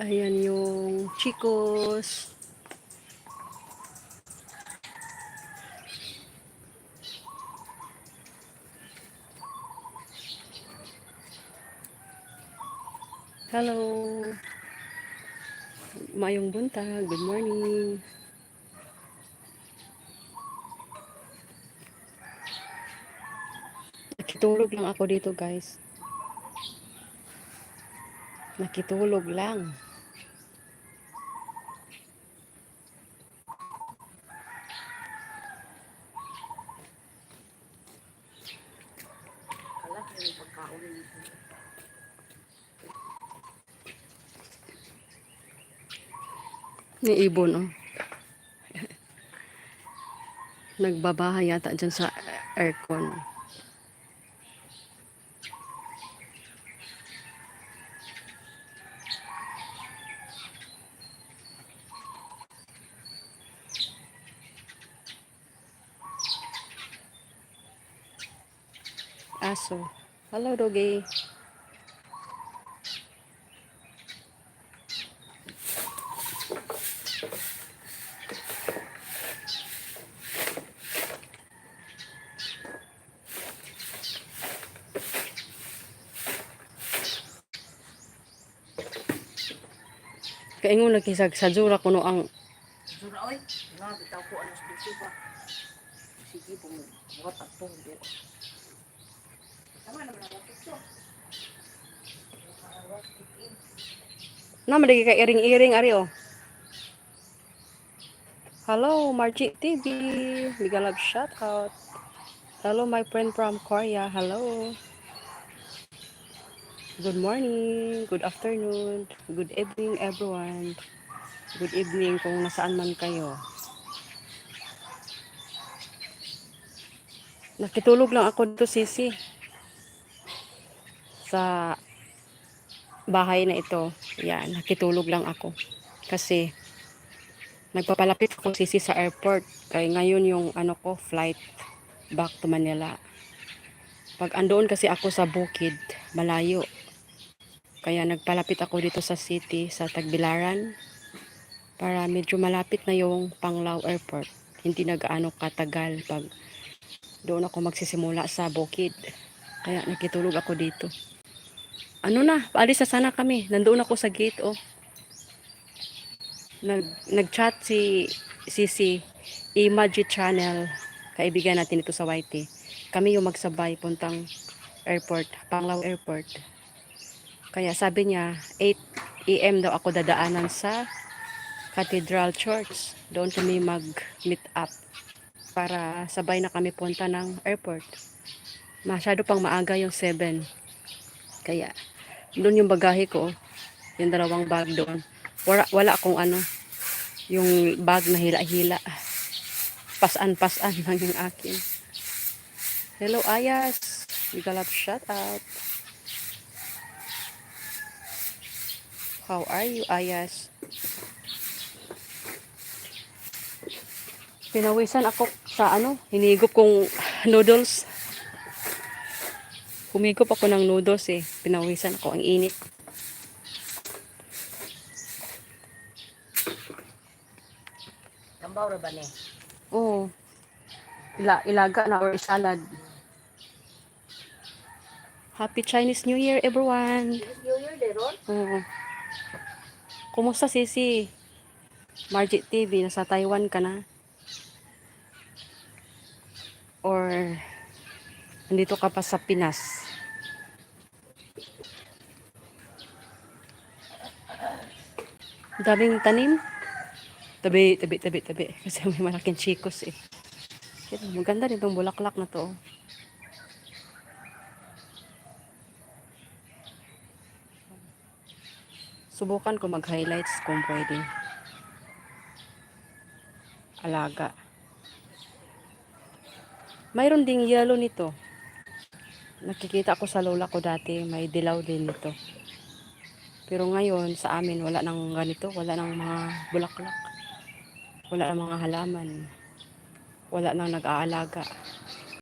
Ayan yung chicos. Hello. Mayong buntag. Good morning. Nakitulog lang ako dito, guys. Nakitulog lang. Ni ibon, oh. Nagbabahay yata dyan sa aircon. Aso. Hello, doggy. Kaingon lagi sa jura kuno ang Sura oy, nga bitaw ko alas 12 pa. Sige po, buhat ato di. Tama naman ako ito. naman lagi ka iring-iring ari, oh. Hello, Margie TV. Big love shout out. Hello, my friend from Korea. Hello. Good morning, good afternoon, good evening everyone. Good evening kung nasaan man kayo. Nakitulog lang ako dito, Sisi, sa bahay na ito. Yan, nakitulog lang ako. Kasi nagpapalapit ako, Sisi, sa airport. Kaya ngayon yung ano ko, flight back to Manila. Pag andoon kasi ako sa Bukid, malayo. Kaya nagpalapit ako dito sa city, sa Tagbilaran, para medyo malapit na yung Panglao Airport. Hindi na gaano katagal pag doon ako magsisimula sa Bukid. Kaya nakitulog ako dito. Ano na, paalis na sana kami. Nandoon ako sa gate, oh. Nag-chat si Imagi Channel, kaibigan natin ito sa YT. Kami yung magsabay puntang airport, Panglao Airport. Kaya sabi niya, 8 AM daw ako dadaanan sa Cathedral Church. Doon kami mag-meet up para sabay na kami punta ng airport. Masyado pang maaga yung 7. Kaya, doon yung bagahe ko. Yung dalawang bag doon. Wala akong ano, yung bag na hila-hila. Pasan-pasan lang yung akin. Hello, Ayas. Big love shout out. How are you, Ayas? Pinawisan ako sa ano, hinigop kong noodles. Humigop ako ng noodles eh. Pinawisan ako, ang init. Kambaw ra ba ni? Oo. Ilaga na or salad. Happy Chinese New Year, everyone. New Year deron? Oo. Kumusta, Sisi? Margie TV, nasa Taiwan ka na? Or nandito ka pa sa Pinas? Daming tanim? Tabi. Kasi may malaking chikos eh. Maganda rin itong bulaklak na to. Subukan ko mag-highlights kung pwede. Alaga. Mayroon ding yellow nito. Nakikita ko sa lola ko dati, may dilaw din nito. Pero ngayon, sa amin, wala nang ganito. Wala nang mga bulaklak. Wala nang mga halaman. Wala nang nag-aalaga.